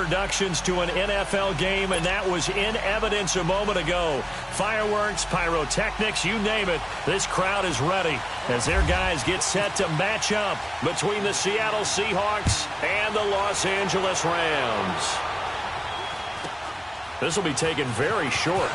introductions to an NFL game, and that was in evidence a moment ago. Fireworks, pyrotechnics, you name it. This crowd is ready as their guys get set to match up between the Seattle Seahawks and the Los Angeles Rams. This will be taken very short.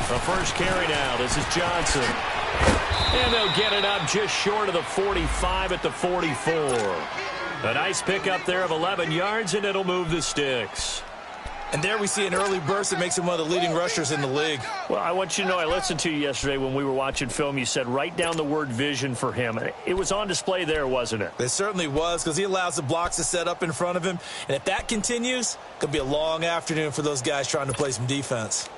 The first carry now. This is Johnson. And they'll get it up just short of the 45 at the 44. A nice pickup there of 11 yards, and it'll move the sticks. And there we see an early burst that makes him one of the leading rushers in the league. Well, I want you to know, I listened to you yesterday when we were watching film. You said write down the word vision for him. It was on display there, wasn't it? It certainly was, because he allows the blocks to set up in front of him. And if that continues, it could be a long afternoon for those guys trying to play some defense.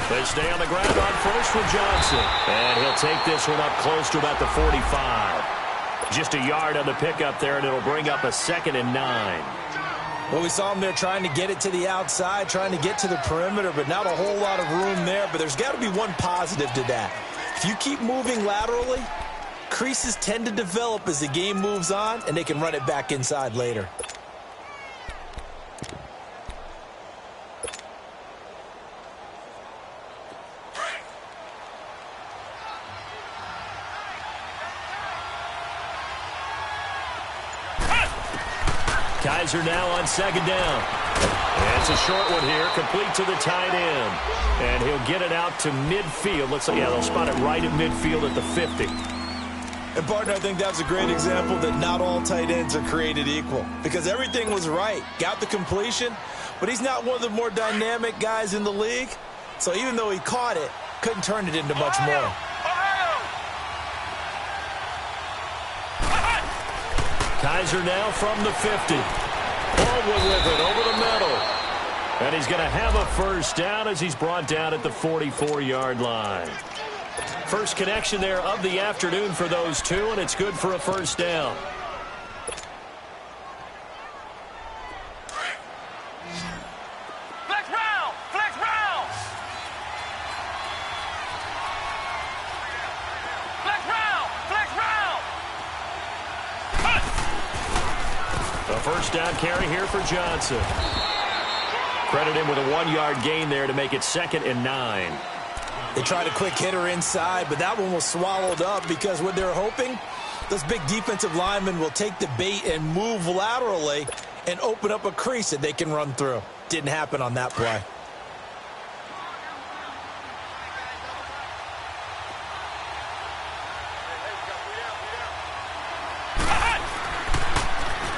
They stay on the ground on first with Johnson. And he'll take this one up close to about the 45. Just a yard on the pickup there, and it'll bring up a 2nd and 9. Well, we saw him there trying to get it to the outside, trying to get to the perimeter, but not a whole lot of room there. But there's got to be one positive to that. If you keep moving laterally, creases tend to develop as the game moves on, and they can run it back inside later. Kaiser now on 2nd down. And it's a short one here, complete to the tight end. And he'll get it out to midfield. Looks like, yeah, they'll spot it right at midfield at the 50. And, partner, I think that's a great example that not all tight ends are created equal. Because everything was right. Got the completion, but he's not one of the more dynamic guys in the league. So even though he caught it, couldn't turn it into much more. Kaiser now from the 50. Baldwin with it over the middle. And he's going to have a first down as he's brought down at the 44-yard line. First connection there of the afternoon for those two, and it's good for a first down. First down carry here for Johnson. Credit him with a 1-yard gain there to make it 2nd and 9. They tried a quick hitter inside, but that one was swallowed up because what they're hoping, those big defensive linemen will take the bait and move laterally and open up a crease that they can run through. Didn't happen on that play.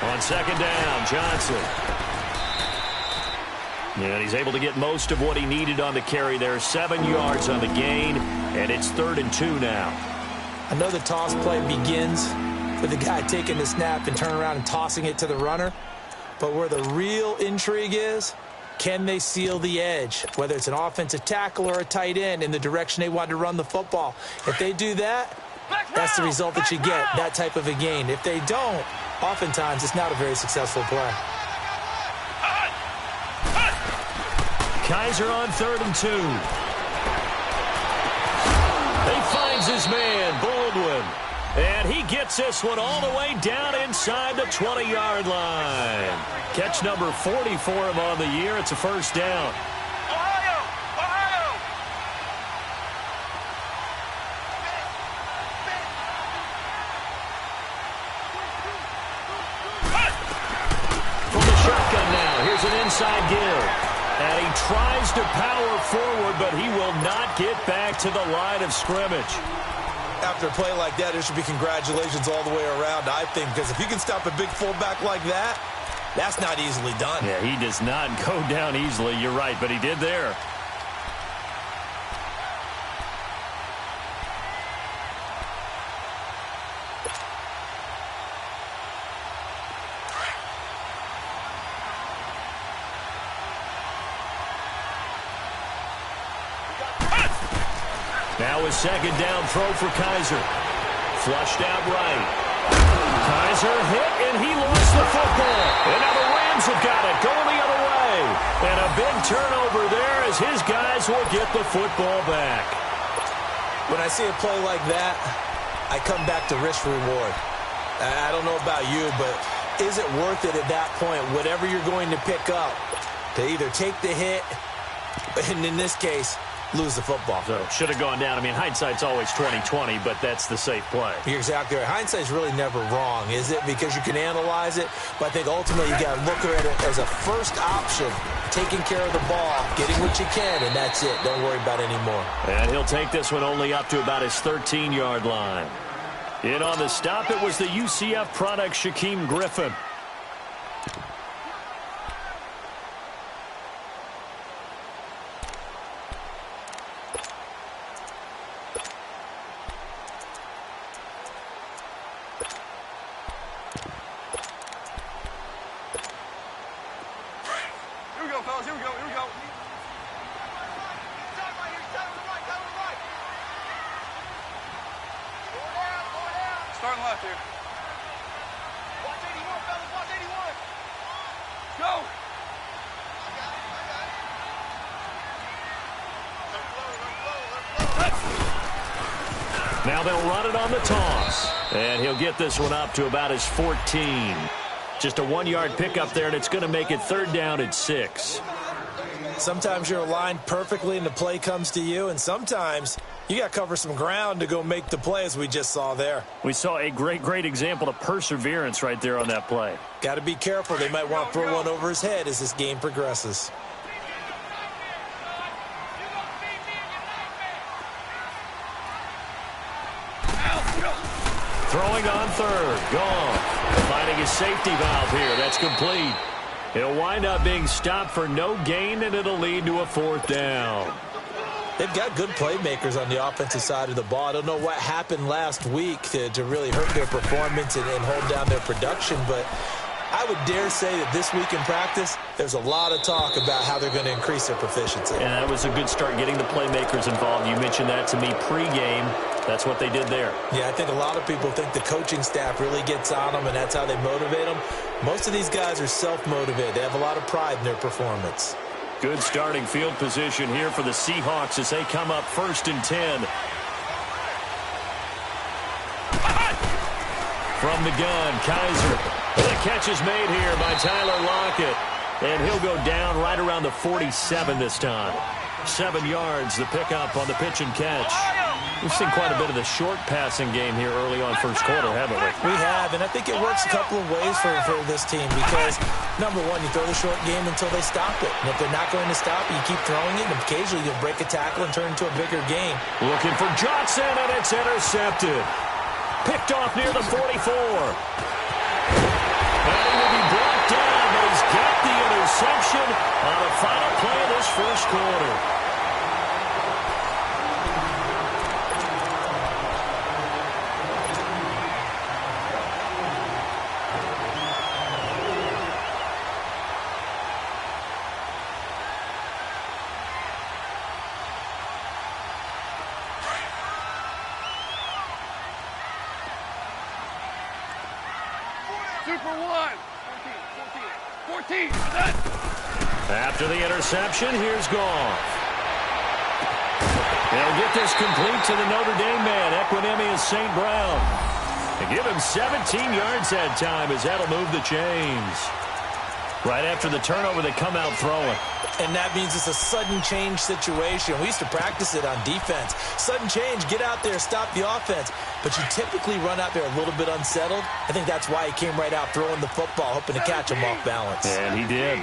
On 2nd down, Johnson. And he's able to get most of what he needed on the carry there. 7 yards on the gain, and it's 3rd and 2 now. I know the toss play begins with the guy taking the snap and turning around and tossing it to the runner. But where the real intrigue is, can they seal the edge? Whether it's an offensive tackle or a tight end in the direction they want to run the football. If they do that, that's the result that you get, that type of a gain. If they don't, oftentimes it's not a very successful play. Kaiser on 3rd and 2. He finds his man, Baldwin. And he gets this one all the way down inside the 20-yard line. Catch number 40 for him on the year. It's a first down. onside give. And he tries to power forward, but he will not get back to the line of scrimmage. After a play like that, there should be congratulations all the way around, I think, because if you can stop a big fullback like that, that's not easily done. Yeah, he does not go down easily. You're right, but he did there. Now a second down throw for Kaiser. Flushed out right. Kaiser hit, and he lost the football. And now the Rams have got it, going the other way. And a big turnover there as his guys will get the football back. When I see a play like that, I come back to risk reward. I don't know about you, but is it worth it at that point, whatever you're going to pick up, to either take the hit, and in this case, lose the football? So should have gone down. I mean, hindsight's always 20/20, but that's the safe play. You're exactly right. Hindsight's really never wrong, is it? Because you can analyze it, but I think ultimately you got to look at it as a first option, taking care of the ball, getting what you can, and that's it. Don't worry about it anymore. And he'll take this one only up to about his 13-yard line. In on the stop, it was the UCF product, Shaquem Griffin. Starting left here. Watch 81, fellas. Watch 81. Go. I got it. Now they'll run it on the toss. And he'll get this one up to about his 14. Just a 1-yard pickup there, and it's going to make it third down at 6. Sometimes you're aligned perfectly and the play comes to you, and sometimes you got to cover some ground to go make the play, as we just saw there. We saw a great example of perseverance right there on that play. Got to be careful. They might want to throw one over his head as this game progresses. Throwing on third. Gone. Finding his safety valve here. That's complete. He'll wind up being stopped for no gain, and it'll lead to a fourth down. They've got good playmakers on the offensive side of the ball. I don't know what happened last week to really hurt their performance and hold down their production, but I would dare say that this week in practice, there's a lot of talk about how they're going to increase their proficiency. And that was a good start, getting the playmakers involved. You mentioned that to me pregame. That's what they did there. Yeah, I think a lot of people think the coaching staff really gets on them, and that's how they motivate them. Most of these guys are self-motivated. They have a lot of pride in their performance. Good starting field position here for the Seahawks as they come up 1st and 10. From the gun, Kaiser. The catch is made here by Tyler Lockett. And he'll go down right around the 47 this time. 7 yards, the pickup on the pitch and catch. We've seen quite a bit of the short passing game here early on first quarter, haven't we? We have, and I think it works a couple of ways for this team because, number one, you throw the short game until they stop it. And if they're not going to stop it, you keep throwing it, and occasionally you'll break a tackle and turn into a bigger game. Looking for Johnson, and it's intercepted. Picked off near the 44. And he will be brought down, but he's got the interception on the final play of this first quarter. Super one. 14. After the interception, here's Goff. They'll get this complete to the Notre Dame man, Equinemius St. Brown. And give him 17 yards that time as that'll move the chains. Right after the turnover, they come out throwing. And that means it's a sudden change situation. We used to practice it on defense. Sudden change, get out there, stop the offense. But you typically run out there a little bit unsettled. I think that's why he came right out throwing the football, hoping to catch him off balance. And he did.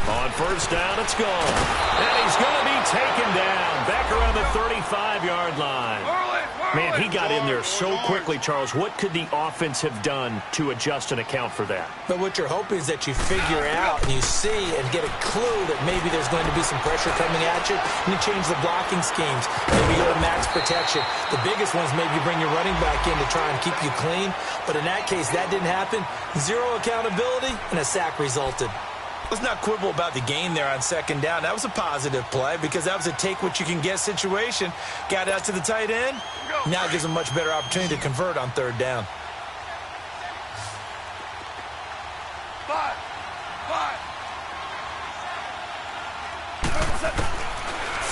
On first down, it's gone. And he's going to be taken down back around the 35-yard line. Man, he got in there so quickly, Charles. What could the offense have done to adjust and account for that? But what you're hoping is that you figure out and you see and get a clue that maybe there's going to be some pressure coming at you, and you change the blocking schemes. Maybe go to max protection. The biggest one is maybe you bring your running back in to try and keep you clean. But in that case, that didn't happen. Zero accountability, and a sack resulted. Let's not quibble about the gain there on second down. That was a positive play because that was a take-what-you-can-get situation. Got out to the tight end. Now it gives them a much better opportunity to convert on third down. Five.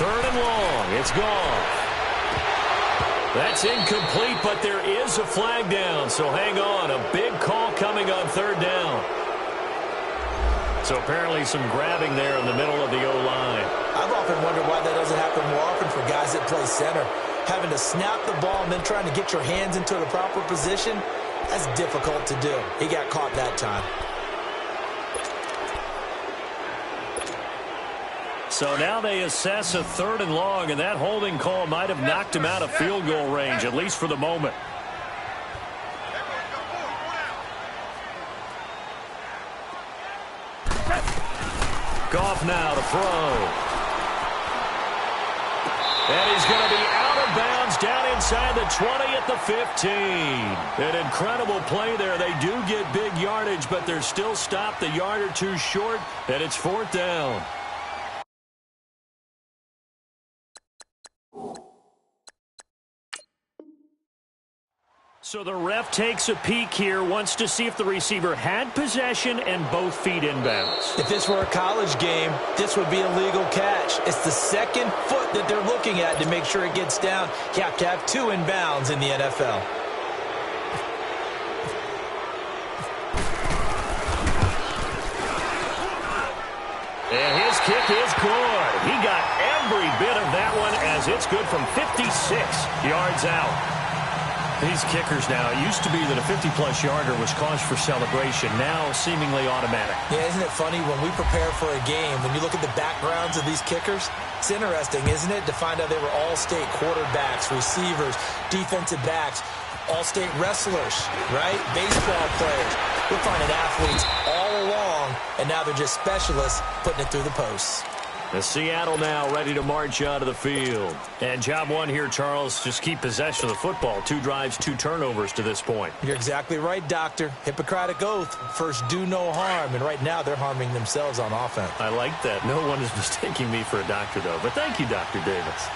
Third and long. It's gone. That's incomplete, but there is a flag down, so hang on. A big call coming on third down. So apparently some grabbing there in the middle of the O-line. I've often wondered why that doesn't happen more often for guys that play center. Having to snap the ball and then trying to get your hands into the proper position, that's difficult to do. He got caught that time. So now they assess a third and long, and that holding call might have knocked him out of field goal range, at least for the moment. Goff now to throw. And he's going to be out of bounds down inside the 20 at the 15. An incredible play there. They do get big yardage, but they're still stopped a yard or two short, and it's fourth down. So the ref takes a peek here, wants to see if the receiver had possession and both feet inbounds. If this were a college game, this would be a legal catch. It's the second foot that they're looking at to make sure it gets down. You have to have two inbounds in the NFL. And his kick is good. He got every bit of that one as it's good from 56 yards out. These kickers now, it used to be that a 50-plus yarder was cause for celebration, now seemingly automatic. Yeah, isn't it funny when we prepare for a game, when you look at the backgrounds of these kickers, it's interesting, isn't it, to find out they were all-state quarterbacks, receivers, defensive backs, all-state wrestlers, right? Baseball players. We're finding athletes all along, and now they're just specialists putting it through the posts. The Seattle now ready to march out of the field. And job one here, Charles, just keep possession of the football. 2 drives, 2 turnovers to this point. You're exactly right, Doctor. Hippocratic oath. First, do no harm. And right now, they're harming themselves on offense. I like that. No one is mistaking me for a doctor, though. But thank you, Dr. Davis.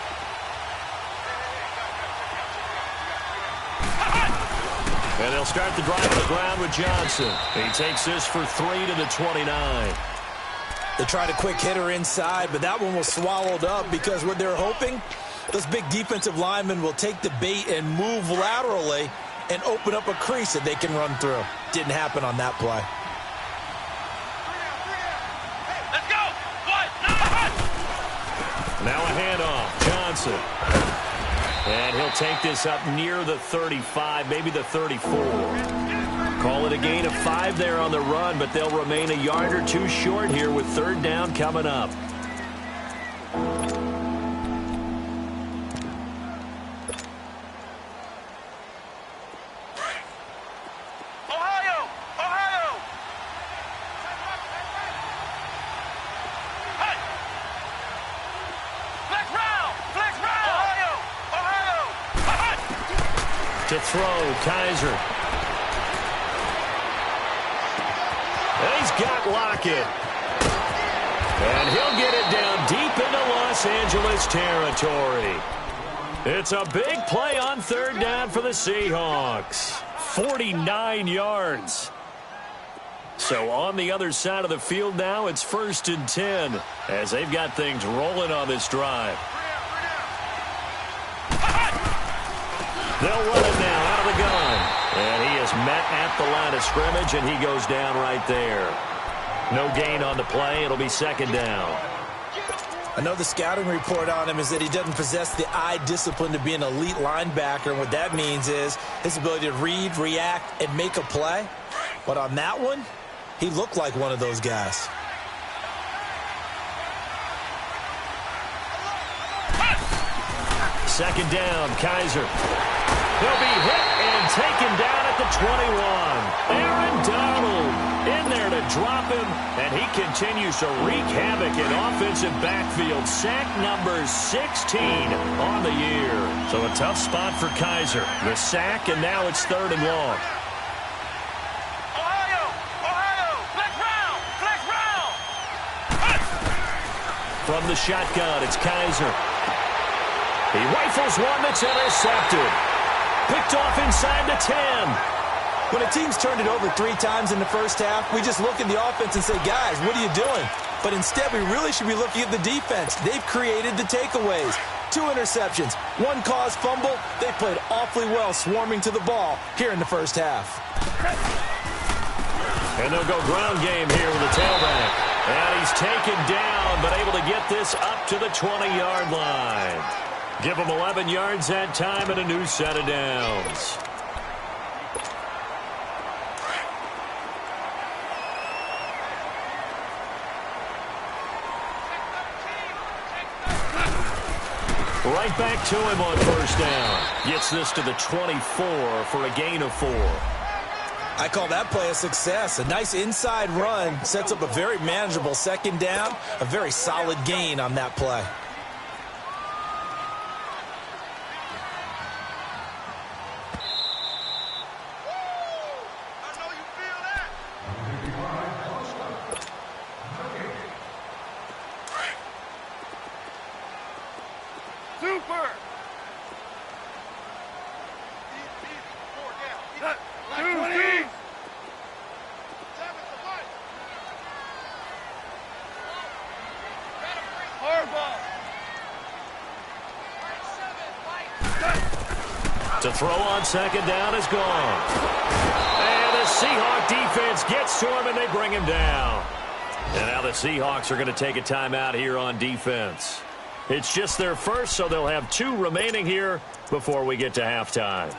And they'll start the drive on the ground with Johnson. He takes this for 3 to the 29. They tried a quick hitter inside, but that one was swallowed up because what they're hoping, those big defensive linemen will take the bait and move laterally and open up a crease that they can run through. Didn't happen on that play. Let's go. Now a handoff. Johnson. And he'll take this up near the 35, maybe the 34. Call it a gain of 5 there on the run, but they'll remain a yard or 2 short here with third down coming up. Ohio! Hey! Flex round! Ohio! To throw, Kaiser. And he's got Lockett. And he'll get it down deep into Los Angeles territory. It's a big play on third down for the Seahawks. 49 yards. So on the other side of the field now, it's 1st and 10 as they've got things rolling on this drive. They'll run it now out of the gun. And he is met at the line of scrimmage, and he goes down right there. No gain on the play. It'll be second down. I know the scouting report on him is that he doesn't possess the eye discipline to be an elite linebacker. And what that means is his ability to read, react, and make a play. But on that one, he looked like one of those guys. Second down, Kaiser. He'll be hit and taken down at the 21. Aaron Donald in there to drop him, and he continues to wreak havoc in offensive backfield. Sack number 16 on the year. So a tough spot for Kaiser. The sack, and now it's 3rd and long. From the shotgun, it's Kaiser. He rifles one that's intercepted. Picked off inside the 10. When a team's turned it over 3 times in the first half, we just look at the offense and say, guys, what are you doing? But instead, we really should be looking at the defense. They've created the takeaways. 2 interceptions, 1 caused fumble. They played awfully well swarming to the ball here in the first half. And they'll go ground game here with the tailback. And he's taken down, but able to get this up to the 20-yard line. Give him 11 yards that time and a new set of downs. Right back to him on first down. Gets this to the 24 for a gain of 4. I call that play a success. A nice inside run sets up a very manageable second down. A very solid gain on that play. To throw on second down is gone. And the Seahawk defense gets to him, and they bring him down. And now the Seahawks are going to take a timeout here on defense. It's just their first, so they'll have 2 remaining here before we get to halftime.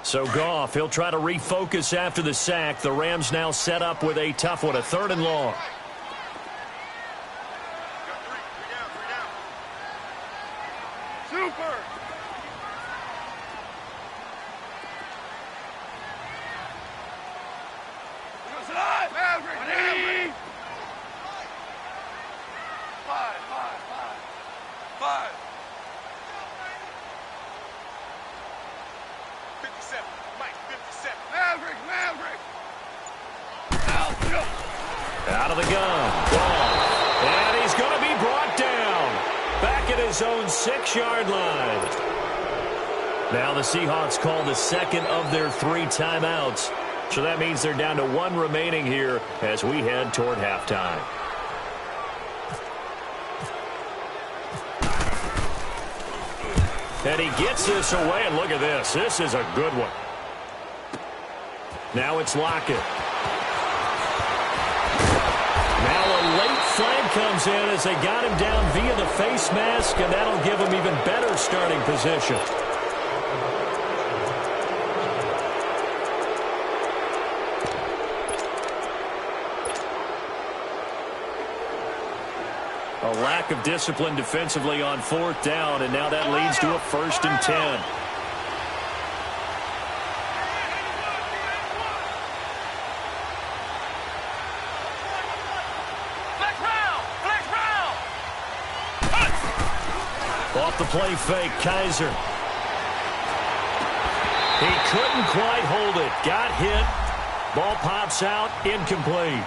So Goff, he'll try to refocus after the sack. The Rams now set up with a tough one, a 3rd and long. Super! Maverick! 5. 57. Mike, 57. Maverick! Out of the gun. And he's going to be brought down. Back at his own 6-yard line. Now the Seahawks call the second of their 3 timeouts. So that means they're down to 1 remaining here as we head toward halftime. And he gets this away, and look at this. This is a good one. Now it's Lockett. Now a late flag comes in as they got him down via the face mask, and that'll give him even better starting position. A lack of discipline defensively on 4th down, and now that leads to a 1st and 10. Off the play fake, Kaiser. He couldn't quite hold it. Got hit. Ball pops out, incomplete.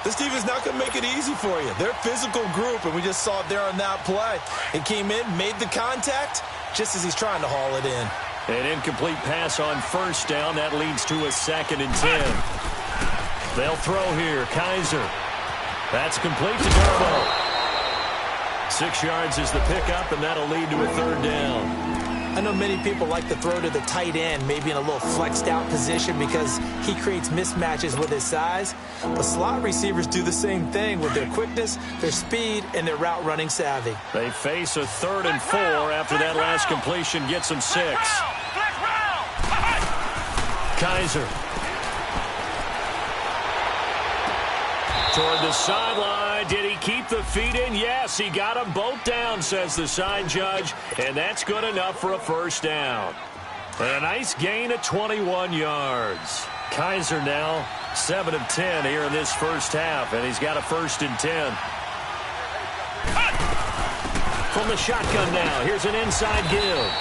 This defense not going to make it easy for you. They're a physical group, and we just saw it there on that play. It came in, made the contact, just as he's trying to haul it in. An incomplete pass on 1st down. That leads to a 2nd and 10. They'll throw here. Kaiser. That's complete to Garbo. 6 yards is the pickup, and that'll lead to a 3rd down. I know many people like to throw to the tight end, maybe in a little flexed out position because he creates mismatches with his size. But slot receivers do the same thing with their quickness, their speed, and their route running savvy. They face a 3rd and 4 after that last completion gets them 6. Kaiser. Toward the sideline. Did he keep the feet in? Yes, he got them both down, says the side judge. And that's good enough for a first down. And a nice gain of 21 yards. Kaiser now 7 of 10 here in this first half. And he's got a 1st and 10. From the shotgun now. Here's an inside give.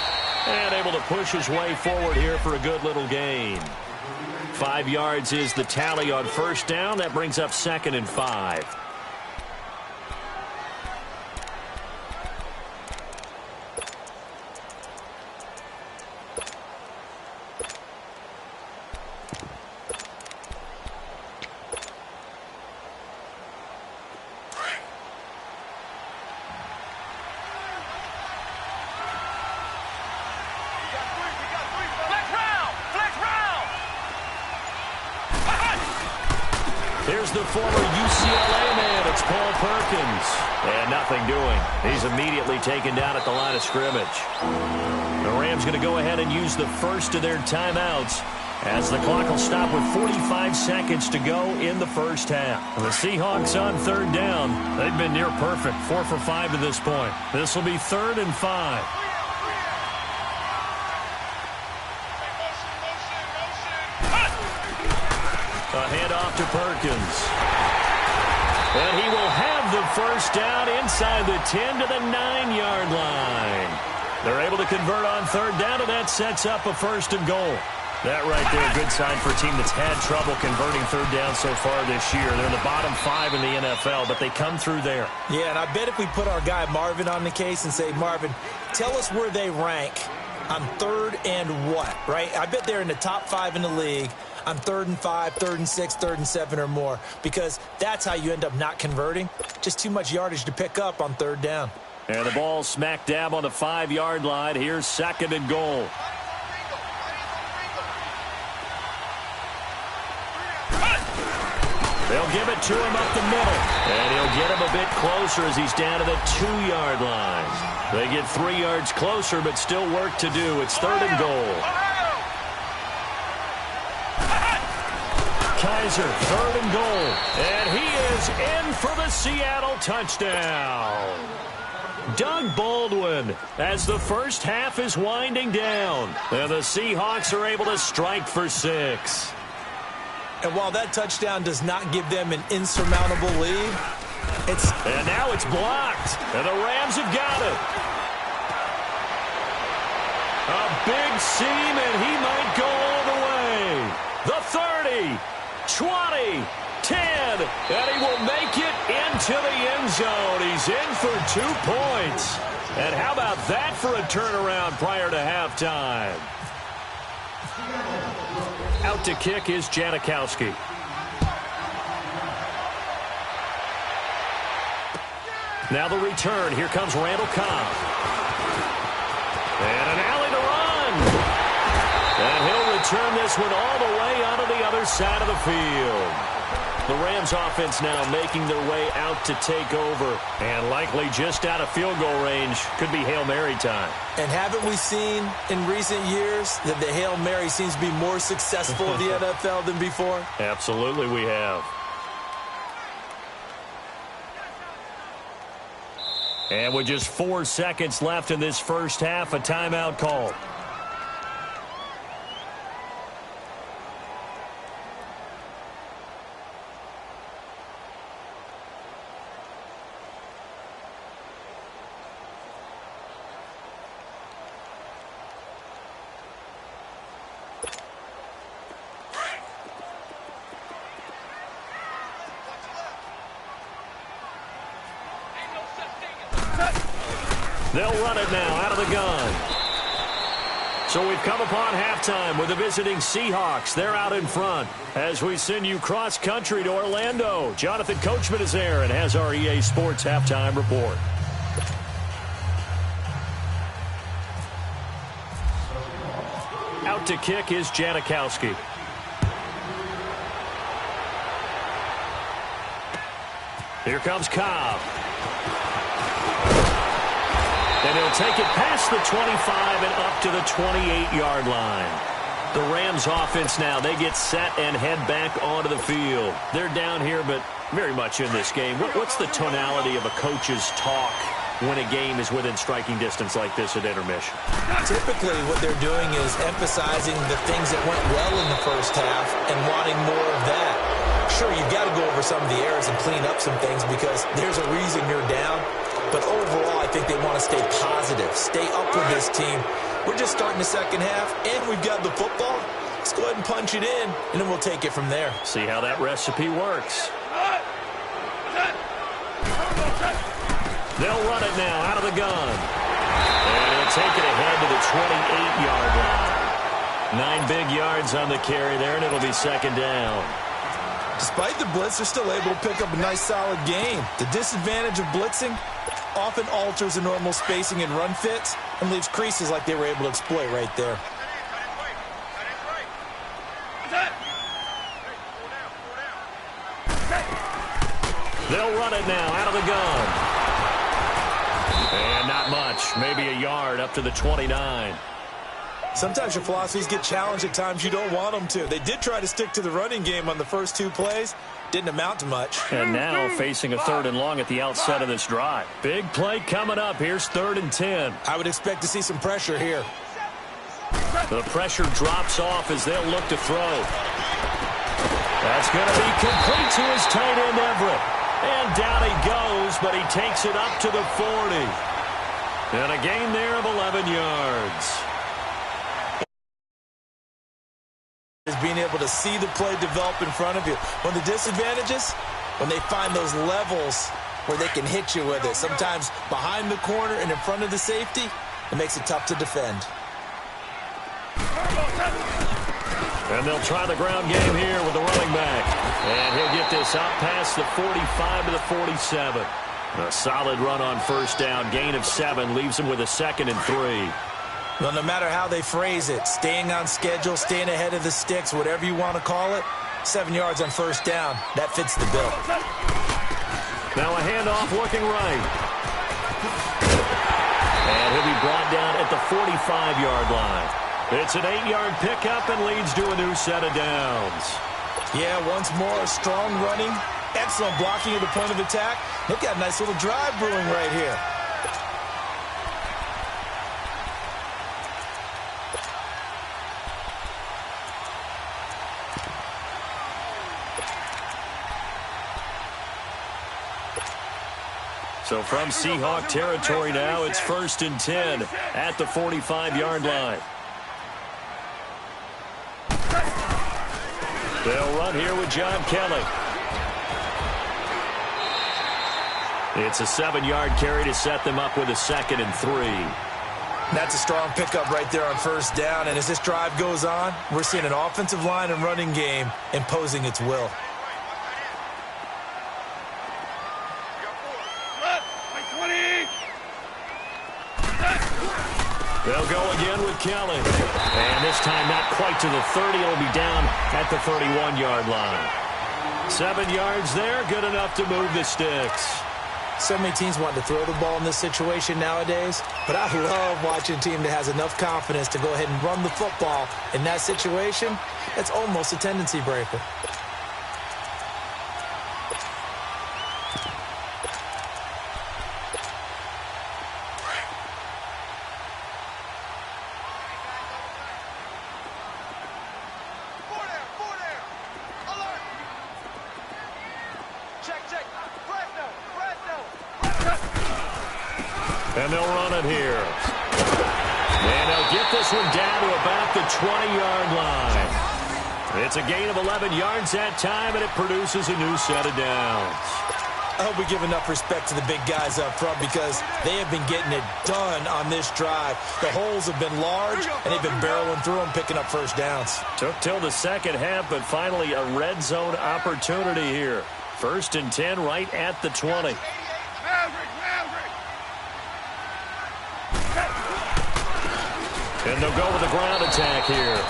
And able to push his way forward here for a good little gain. 5 yards is the tally on first down. That brings up 2nd and 5. Here's the former UCLA man. It's Paul Perkins. And nothing doing. He's immediately taken down at the line of scrimmage. The Rams going to go ahead and use the first of their timeouts as the clock will stop with 45 seconds to go in the first half. The Seahawks on 3rd down. They've been near perfect. 4 for 5 to this point. This will be 3rd and 5. A handoff to Perkins. And he will have the first down inside the 10 to the 9-yard line. They're able to convert on 3rd down, and that sets up a 1st and goal. That right there, a good sign for a team that's had trouble converting 3rd down so far this year. They're in the bottom 5 in the NFL, but they come through there. Yeah, and I bet if we put our guy Marvin on the case and say, Marvin, tell us where they rank on 3rd and what, right? I bet they're in the top 5 in the league on 3rd and 5, 3rd and 6, 3rd and 7 or more, because that's how you end up not converting. Just too much yardage to pick up on 3rd down. And the ball smack dab on the 5-yard line. Here's 2nd and goal. They'll give it to him up the middle. And he'll get him a bit closer as he's down to the 2-yard line. They get 3 yards closer, but still work to do. It's 3rd and goal. Kaiser, 3rd and goal. And he is in for the Seattle touchdown. Doug Baldwin as the first half is winding down. And the Seahawks are able to strike for 6. And while that touchdown does not give them an insurmountable lead, and now it's blocked. And the Rams have got it. A big seam, and he might go all the way. The 30. 20, 10, and he will make it into the end zone. He's in for 2 points. And how about that for a turnaround prior to halftime? Out to kick is Janikowski. Now the return. Here comes Randall Cobb. And an alley to run. And he'll return this one all the way onto the other side of the field. The Rams offense now making their way out to take over. And likely just out of field goal range. Could be Hail Mary time. And haven't we seen in recent years that the Hail Mary seems to be more successful in the NFL than before? Absolutely we have. And with just 4 seconds left in this first half, a timeout call. They'll run it now out of the gun. So we've come upon halftime with the visiting Seahawks. They're out in front as we send you cross-country to Orlando. Jonathan Coachman is there and has our EA Sports halftime report. out to kick is Janikowski. Here comes Cobb. And he'll take it past the 25 and up to the 28-yard line. The Rams offense now, they get set and head back onto the field. They're down here, but very much in this game. What's the tonality of a coach's talk when a game is within striking distance like this at intermission? Typically, what they're doing is emphasizing the things that went well in the first half and wanting more of that. Sure, you've got to go over some of the errors and clean up some things because there's a reason you're down. But overall, I think they want to stay positive, stay up with this team. We're just starting the second half, and we've got the football. Let's go ahead and punch it in, and then we'll take it from there. See how that recipe works. They'll run it now out of the gun. And he'll take it ahead to the 28-yard line. 9 big yards on the carry there, and it'll be second down. Despite the blitz, they're still able to pick up a nice, solid game. The disadvantage of blitzing often alters the normal spacing and run fits and leaves creases like they were able to exploit right there. They'll run it now out of the gun. And not much, maybe a yard up to the 29. Sometimes your philosophies get challenged at times you don't want them to. They did try to stick to the running game on the first 2 plays. Didn't amount to much. And now facing a 3rd and long at the outset of this drive. Big play coming up. Here's 3rd and 10. I would expect to see some pressure here. The pressure drops off as they'll look to throw. That's going to be complete to his tight end, Everett. And down he goes, but he takes it up to the 40. And a gain there of 11 yards. Is being able to see the play develop in front of you. One of the disadvantages, when they find those levels where they can hit you with it. Sometimes behind the corner and in front of the safety, it makes it tough to defend. And they'll try the ground game here with the running back. And he'll get this out past the 45 to the 47. A solid run on first down. Gain of 7 leaves him with a 2nd and 3. Well, no matter how they phrase it, staying on schedule, staying ahead of the sticks, whatever you want to call it, 7 yards on first down, that fits the bill. Now a handoff looking right. And he'll be brought down at the 45-yard line. It's an 8-yard pickup and leads to a new set of downs. Yeah, once more, strong running, excellent blocking at the point of attack. They've got a nice little drive brewing right here. So from Seahawk territory now, it's 1st and 10 at the 45-yard line. They'll run here with John Kelly. It's a 7-yard carry to set them up with a 2nd and 3. That's a strong pickup right there on first down. And as this drive goes on, we're seeing an offensive line and running game imposing its will. They'll go again with Kelly. And this time not quite to the 30. It'll be down at the 31-yard line. 7 yards there, good enough to move the sticks. So many teams want to throw the ball in this situation nowadays, but I love watching a team that has enough confidence to go ahead and run the football in that situation. It's almost a tendency breaker. And they'll run it here. And they'll get this one down to about the 20-yard line. It's a gain of 11 yards that time, and it produces a new set of downs. I hope we give enough respect to the big guys up front because they have been getting it done on this drive. The holes have been large, and they've been barreling through them, picking up first downs. Took till the second half, but finally a red zone opportunity here. 1st and 10 right at the 20. And they'll go with a ground attack here.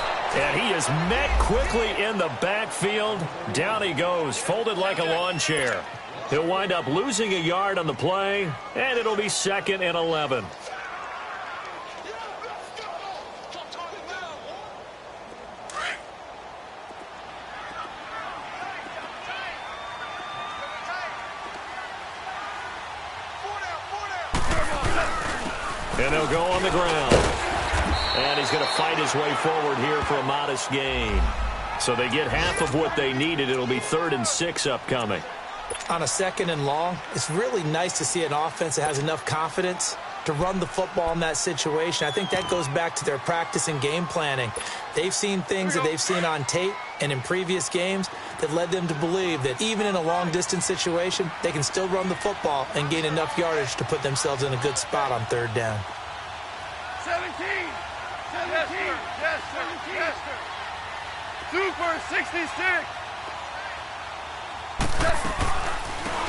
And he is met quickly in the backfield. Down he goes, folded like a lawn chair. He'll wind up losing a yard on the play, and it'll be 2nd and 11. And he'll go on the ground. And he's going to fight his way forward here for a modest gain. So they get half of what they needed. It'll be 3rd and 6 upcoming. On a 2nd and long, it's really nice to see an offense that has enough confidence to run the football in that situation. I think that goes back to their practice and game planning. They've seen things that they've seen on tape and in previous games that led them to believe that even in a long-distance situation, they can still run the football and gain enough yardage to put themselves in a good spot on 3rd down. 17. Yes, sir. Yes, sir. Yes, sir. Super 66.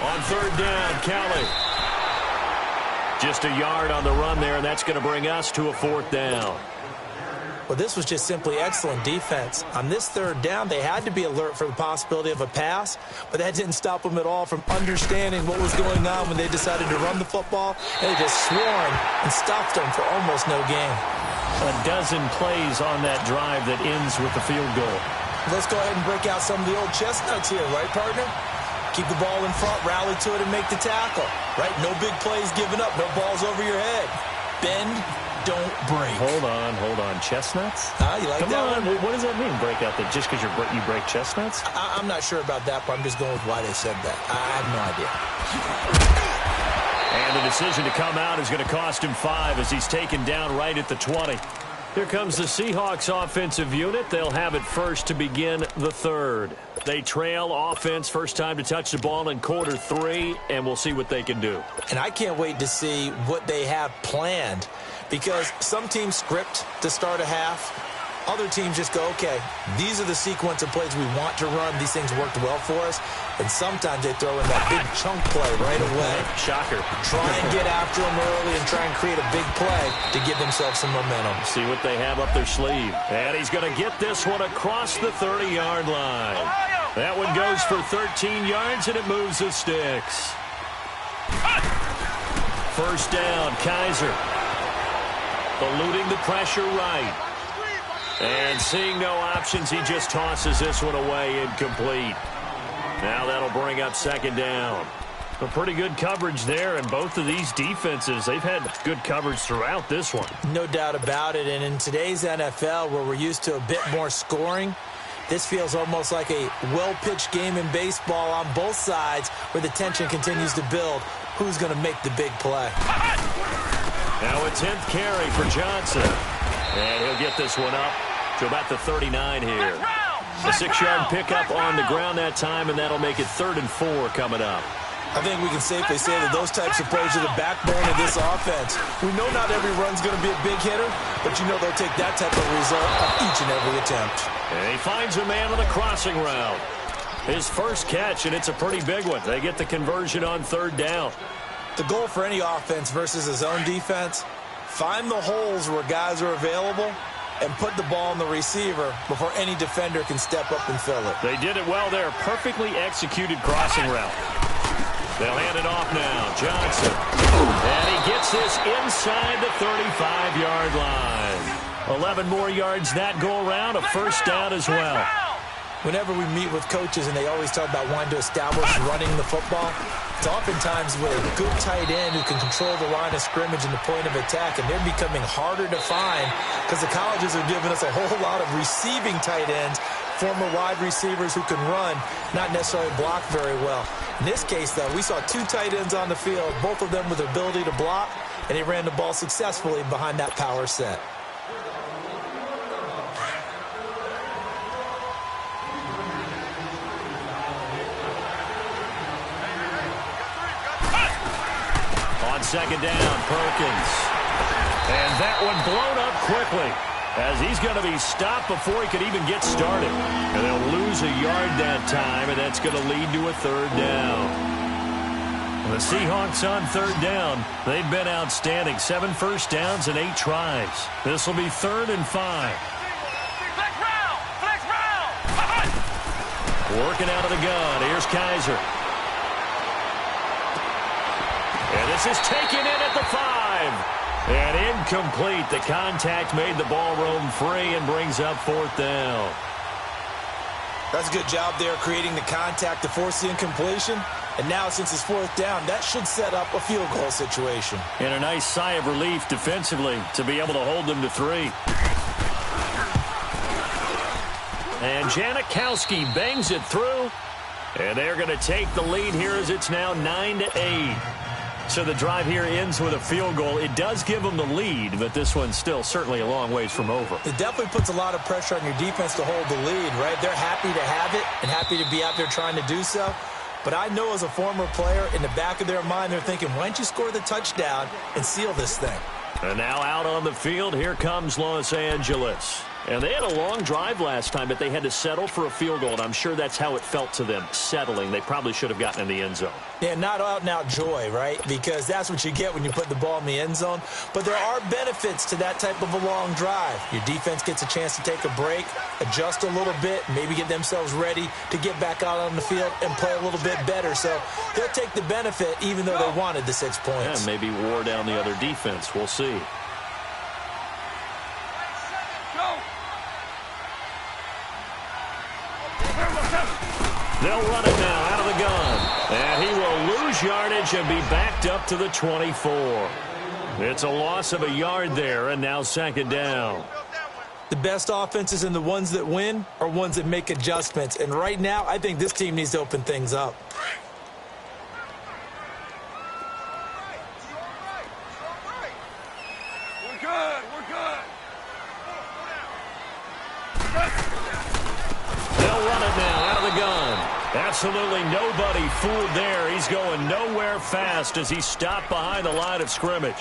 On 3rd down, Kelly. Just a yard on the run there, and that's going to bring us to a 4th down. Well, this was just simply excellent defense. On this 3rd down, they had to be alert for the possibility of a pass, but that didn't stop them at all from understanding what was going on when they decided to run the football. They just swarmed and stopped them for almost no gain. A dozen plays on that drive that ends with the field goal. Let's go ahead and break out some of the old chestnuts here, right, partner? Keep the ball in front, rally to it, and make the tackle. Right? No big plays given up, no balls over your head. Bend, don't break. Hold on. Chestnuts? You like Come that on. one? What does that mean, break out? That just because you break chestnuts? I'm not sure about that, but I'm just going with why they said that. I have no idea. And the decision to come out is going to cost him 5 as he's taken down right at the 20. Here comes the Seahawks offensive unit. They'll have it first to begin the 3rd. They trail offense, first time to touch the ball in quarter 3, and we'll see what they can do. And I can't wait to see what they have planned, because some teams script to start a half. Other teams just go, okay, these are the sequence of plays we want to run. These things worked well for us. And sometimes they throw in that big chunk play right away. Shocker. Try and get after them early and try and create a big play to give themselves some momentum. See what they have up their sleeve. And he's going to get this one across the 30-yard line. That one goes for 13 yards, and it moves the sticks. First down, Kaiser. Eluding the pressure right. And seeing no options, he just tosses this one away, incomplete. Now that'll bring up 2nd down. A pretty good coverage there, and both of these defenses, they've had good coverage throughout this one. No doubt about it, and in today's NFL, where we're used to a bit more scoring, this feels almost like a well-pitched game in baseball on both sides where the tension continues to build. Who's going to make the big play? Now a 10th carry for Johnson. And he'll get this one up to about the 39 here. A 6-yard pickup on the ground that time, and that'll make it 3rd and 4 coming up. I think we can safely say that those types of plays are the backbone of this offense. We know not every run's going to be a big hitter, but you know they'll take that type of result on each and every attempt. And he finds a man on the crossing route. His first catch, and it's a pretty big one. They get the conversion on 3rd down. The goal for any offense versus his own defense, find the holes where guys are available and put the ball in the receiver before any defender can step up and fill it. They did it well there. Perfectly executed crossing route. They'll hand it off now. Johnson. And he gets this inside the 35-yard line. 11 more yards that go around. A first down as well. Whenever we meet with coaches and they always talk about wanting to establish running the football, it's oftentimes with a good tight end who can control the line of scrimmage and the point of attack, and they're becoming harder to find because the colleges are giving us a whole lot of receiving tight ends, former wide receivers who can run, not necessarily block very well. In this case, though, we saw 2 tight ends on the field, both of them with the ability to block, and they ran the ball successfully behind that power set. Second down, Perkins. And that one blown up quickly as he's going to be stopped before he could even get started. And they'll lose a yard that time, and that's going to lead to a 3rd down. The Seahawks on third down. They've been outstanding. 7 first downs and 8 tries. This will be 3rd and 5. Flex round! Flex round! Working out of the gun. Here's Kaiser. And this is taken in at the 5. And incomplete. The contact made the ball roam free and brings up 4th down. That's a good job there creating the contact to force the incompletion. And now, since it's 4th down, that should set up a field goal situation. And a nice sigh of relief defensively to be able to hold them to 3. And Janikowski bangs it through. And they're going to take the lead here as it's now 9-8. So the drive here ends with a field goal. It does give them the lead, but this one's still certainly a long ways from over. It definitely puts a lot of pressure on your defense to hold the lead, right? They're happy to have it and happy to be out there trying to do so. But I know as a former player, in the back of their mind, they're thinking, why don't you score the touchdown and seal this thing? And now out on the field, here comes Los Angeles. And they had a long drive last time, but they had to settle for a field goal, and I'm sure that's how it felt to them, settling. They probably should have gotten in the end zone. Yeah, not out-and-out joy, right? Because that's what you get when you put the ball in the end zone. But there are benefits to that type of a long drive. Your defense gets a chance to take a break, adjust a little bit, maybe get themselves ready to get back out on the field and play a little bit better. So they'll take the benefit even though they wanted the 6 points. Yeah, maybe wore down the other defense. We'll see. They'll run it now out of the gun. And he will lose yardage and be backed up to the 24. It's a loss of a yard there, and now 2nd down. The best offenses and the ones that win are ones that make adjustments. And right now, I think this team needs to open things up. We're good. We're good. They'll run it now out of the gun. Absolutely nobody fooled there. He's going nowhere fast as he's stopped behind the line of scrimmage.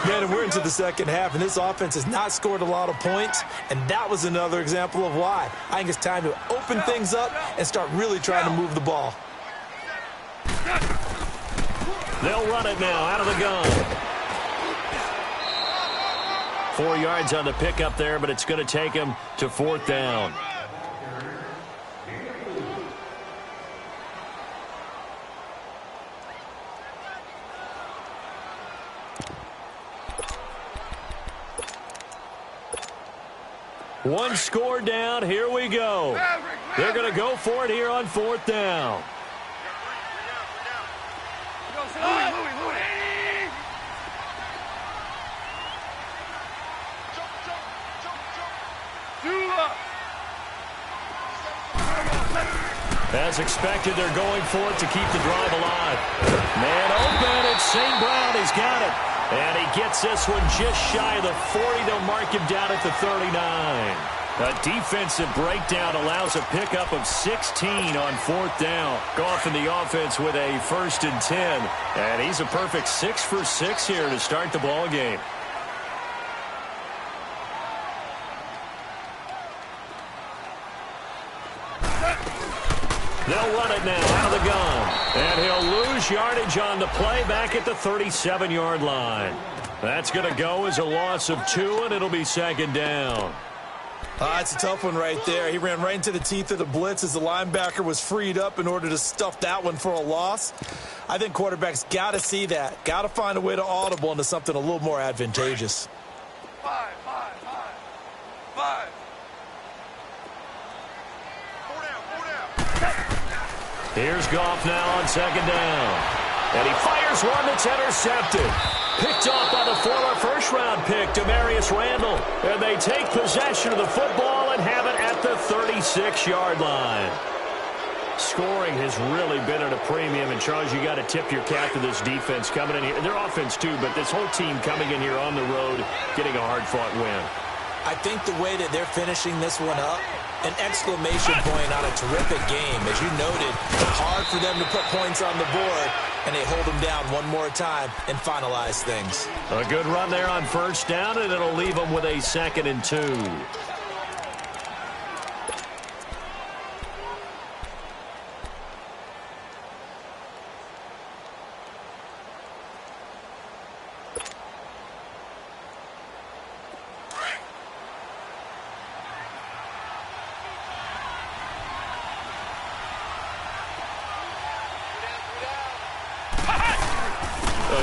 Man, and we're into the 2nd half, and this offense has not scored a lot of points, and that was another example of why. I think it's time to open things up and start really trying to move the ball. They'll run it now out of the gun. 4 yards on the pickup there, but it's going to take him to 4th down. One score down. Here we go. They're going to go for it here on 4th down. As expected, they're going for it to keep the drive alive. Man open, it's St. Brown. He's got it. And he gets this one just shy of the 40. They'll mark him down at the 39. A defensive breakdown allows a pickup of 16 on 4th down. Goff in the offense with a 1st and 10. And he's a perfect 6 for 6 here to start the ball game. They'll run it now out of the gun. And he'll lose yardage on the play back at the 37-yard line. That's going to go as a loss of 2, and it'll be 2nd down. It's a tough one right there. He ran right into the teeth of the blitz as the linebacker was freed up in order to stuff that one for a loss. I think quarterbacks got to see that. Got to find a way to audible into something a little more advantageous. 5. Here's Goff now on 2nd down. And he fires one that's intercepted. Picked off by the former first-round pick, Demarius Randall. And they take possession of the football and have it at the 36-yard line. Scoring has really been at a premium. And, Charles, you got to tip your cap to this defense coming in here. Their offense, too, but this whole team coming in here on the road, getting a hard-fought win. I think the way that they're finishing this one up, an exclamation point on a terrific game. As you noted, hard for them to put points on the board, and they hold them down one more time and finalize things. A good run there on 1st down, and it'll leave them with a 2nd and 2.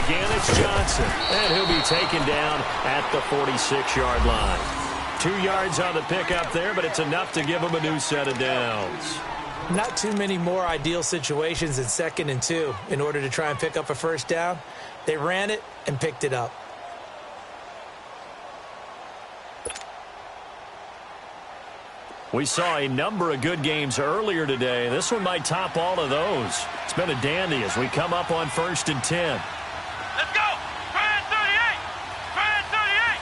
again, it's Johnson. And he'll be taken down at the 46-yard line. 2 yards on the pickup there, but it's enough to give him a new set of downs. Not too many more ideal situations in 2nd and 2 in order to try and pick up a first down. They ran it and picked it up. We saw a number of good games earlier today. This one might top all of those. It's been a dandy as we come up on 1st and 10. Let's go! Try and 38! Try and 38!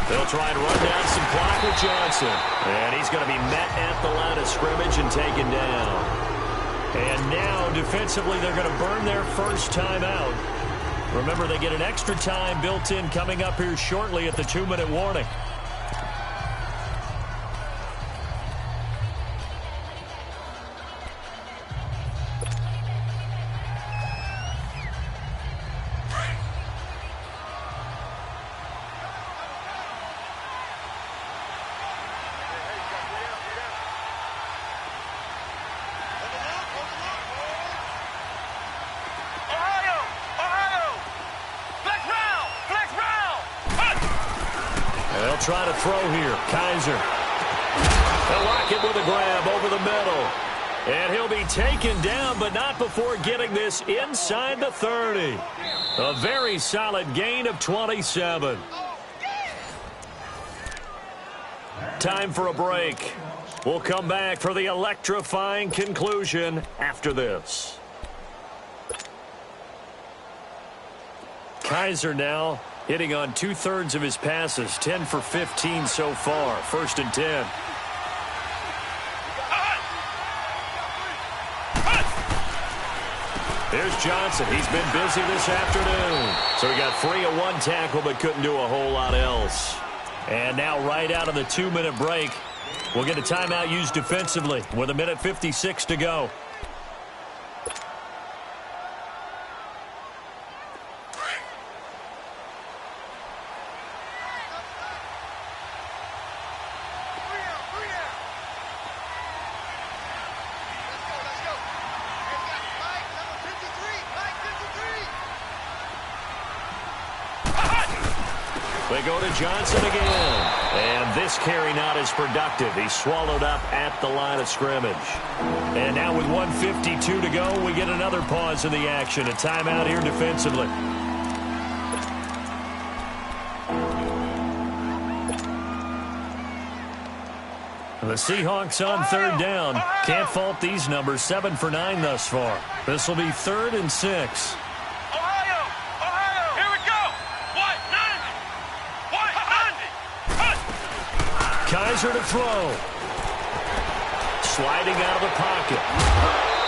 They'll try and run down some clock with Johnson. And he's going to be met at the line of scrimmage and taken down. And now, defensively, they're going to burn their first time out. Remember, they get an extra time built in coming up here shortly at the 2-minute warning. They'll try to throw here. Kaiser. They'll lock it with a grab over the middle. And he'll be taken down, but not before getting this inside the 30. A very solid gain of 27. Time for a break. We'll come back for the electrifying conclusion after this. Kaiser now hitting on 2/3 of his passes, 10 for 15 so far. 1st and 10. Here's Johnson. He's been busy this afternoon. So he got free of 1 tackle but couldn't do a whole lot else. And now right out of the 2-minute break, we'll get a timeout used defensively with 1:56 to go. They go to Johnson again. And this carry not as productive. He's swallowed up at the line of scrimmage. And now with 1:52 to go, we get another pause in the action. A timeout here defensively. The Seahawks on 3rd down. Can't fault these numbers. 7 for 9 thus far. This will be 3rd and 6. Kaiser to throw. Sliding out of the pocket.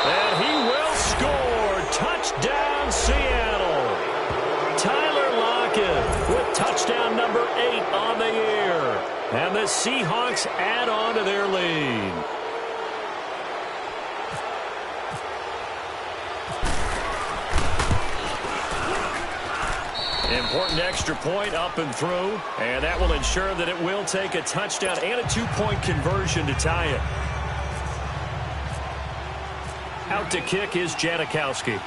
And he will score. Touchdown, Seattle. Tyler Lockett with touchdown number 8 on the year. And the Seahawks add on to their lead. Important extra point up and through, and that will ensure that it will take a touchdown and a 2-point conversion to tie it. Out to kick is Janikowski.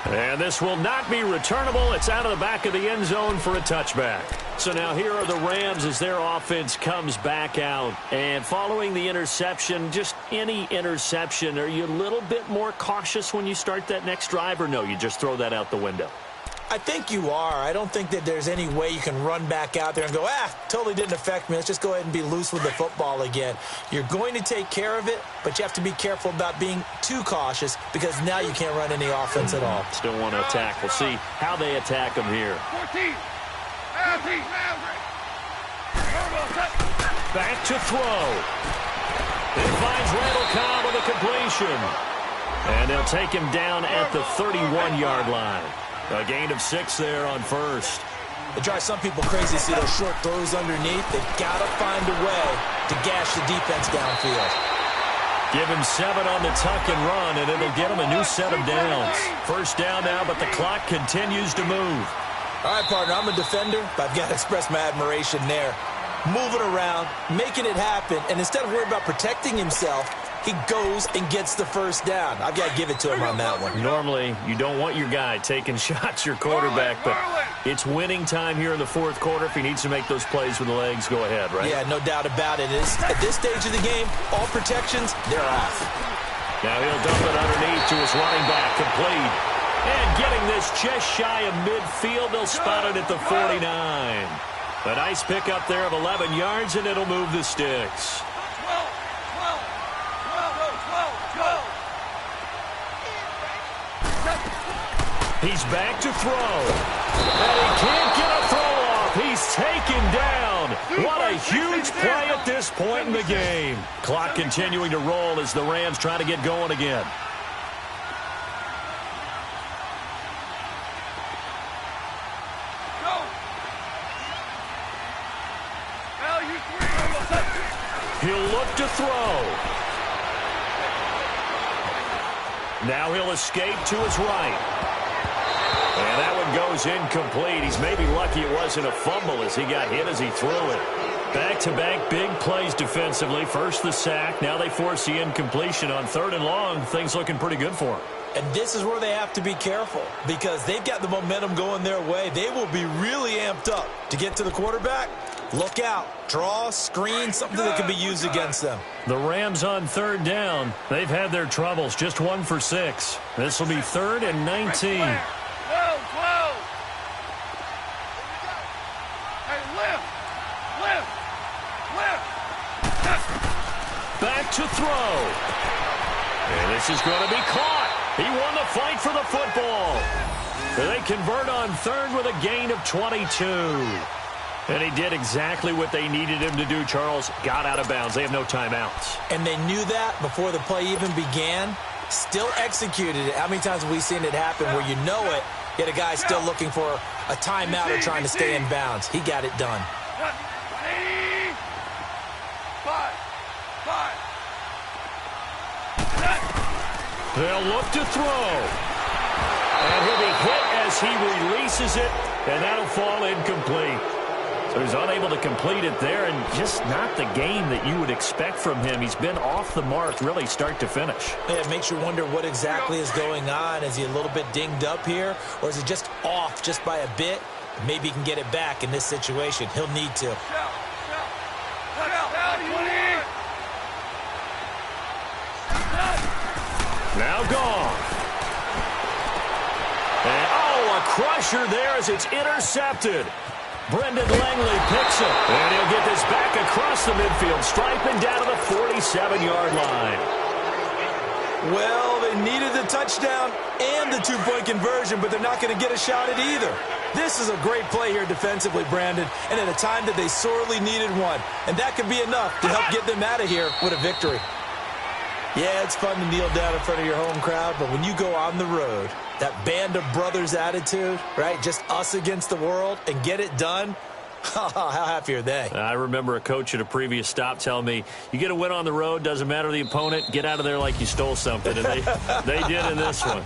And this will not be returnable. It's out of the back of the end zone for a touchback. So now here are the Rams as their offense comes back out. And following the interception, just any interception, are you a little bit more cautious when you start that next drive, or no, you just throw that out the window? I think you are. I don't think that there's any way you can run back out there and go, totally didn't affect me. Let's just go ahead and be loose with the football again. You're going to take care of it, but you have to be careful about being too cautious because now you can't run any offense at all. Still want to attack. We'll see how they attack them here. 14. Back to throw. It finds Randall Cobb with a completion. And they'll take him down at the 31-yard line. A gain of 6 there on 1st. It drives some people crazy to see those short throws underneath. They've got to find a way to gash the defense downfield. Give him 7 on the tuck and run, and it'll get him a new set of downs. 1st down now, but the clock continues to move. All right, partner, I'm a defender, but I've got to express my admiration there. Moving around, making it happen, and instead of worrying about protecting himself, he goes and gets the first down. I've got to give it to him on that one. Normally, you don't want your guy taking shots, your quarterback, but it's winning time here in the fourth quarter. If he needs to make those plays with the legs, go ahead, right? Yeah, no doubt about it. At this stage of the game, all protections, they're off. Now he'll dump it underneath to his running back, complete. And getting this just shy of midfield, they'll spot it at the 49. A nice pickup there of 11 yards, and it'll move the sticks. He's back to throw. And he can't get a throw off. He's taken down. What a huge play at this point in the game. Clock continuing to roll as the Rams try to get going again. He'll look to throw. Now he'll escape to his right. And that one goes incomplete. He's maybe lucky it wasn't a fumble as he got hit as he threw it. Back-to-back big plays defensively. First the sack. Now they force the incompletion on 3rd and long. Things looking pretty good for him. And this is where they have to be careful because they've got the momentum going their way. They will be really amped up to get to the quarterback. Look out. Draw, screen, something that can be used against them. The Rams on 3rd down. They've had their troubles. Just 1 for 6. This will be 3rd and 19. Back to throw. And this is going to be caught. He won the fight for the football. They convert on 3rd with a gain of 22. And he did exactly what they needed him to do, Charles. Got out of bounds. They have no timeouts. And they knew that before the play even began. Still executed it. How many times have we seen it happen where you know it, yet a guy's still looking for a timeout or trying to stay in bounds? He got it done. They'll look to throw. And he'll be hit as he releases it, and that'll fall incomplete. So he's unable to complete it there, and just not the game that you would expect from him. He's been off the mark really start to finish. Yeah, it makes you wonder what exactly is going on. Is he a little bit dinged up here, or is he just off just by a bit? Maybe he can get it back in this situation. He'll need to. Now gone. And, oh, a crusher there as it's intercepted. Brendan Langley picks it. And he'll get this back across the midfield, striping down to the 47-yard line. Well, they needed the touchdown and the two-point conversion, but they're not going to get a shot at either. This is a great play here defensively, Brandon, and at a time that they sorely needed one. And that could be enough to help get them out of here with a victory. Yeah, it's fun to kneel down in front of your home crowd, but when you go on the road, that band of brothers attitude, right, just us against the world, and get it done, how happy are they? I remember a coach at a previous stop telling me, you get a win on the road, doesn't matter the opponent, get out of there like you stole something, and they did in this one.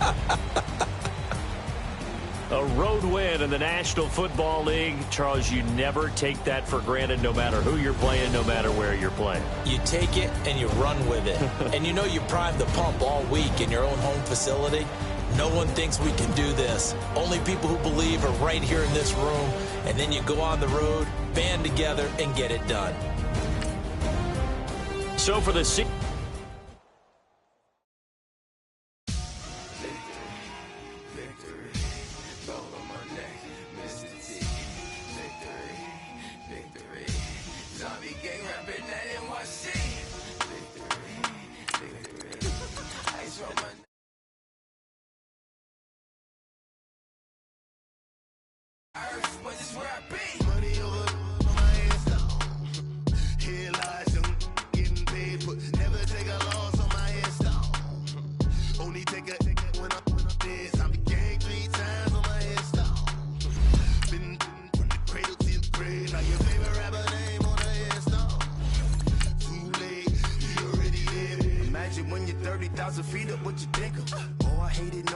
A road win in the National Football League. Charles, you never take that for granted no matter who you're playing, no matter where you're playing. You take it and you run with it. And you know you primed the pump all week in your own home facility. No one thinks we can do this. Only people who believe are right here in this room. And then you go on the road, band together, and get it done. So for the when you're 30,000 feet up, what you think of? Oh, I hate it.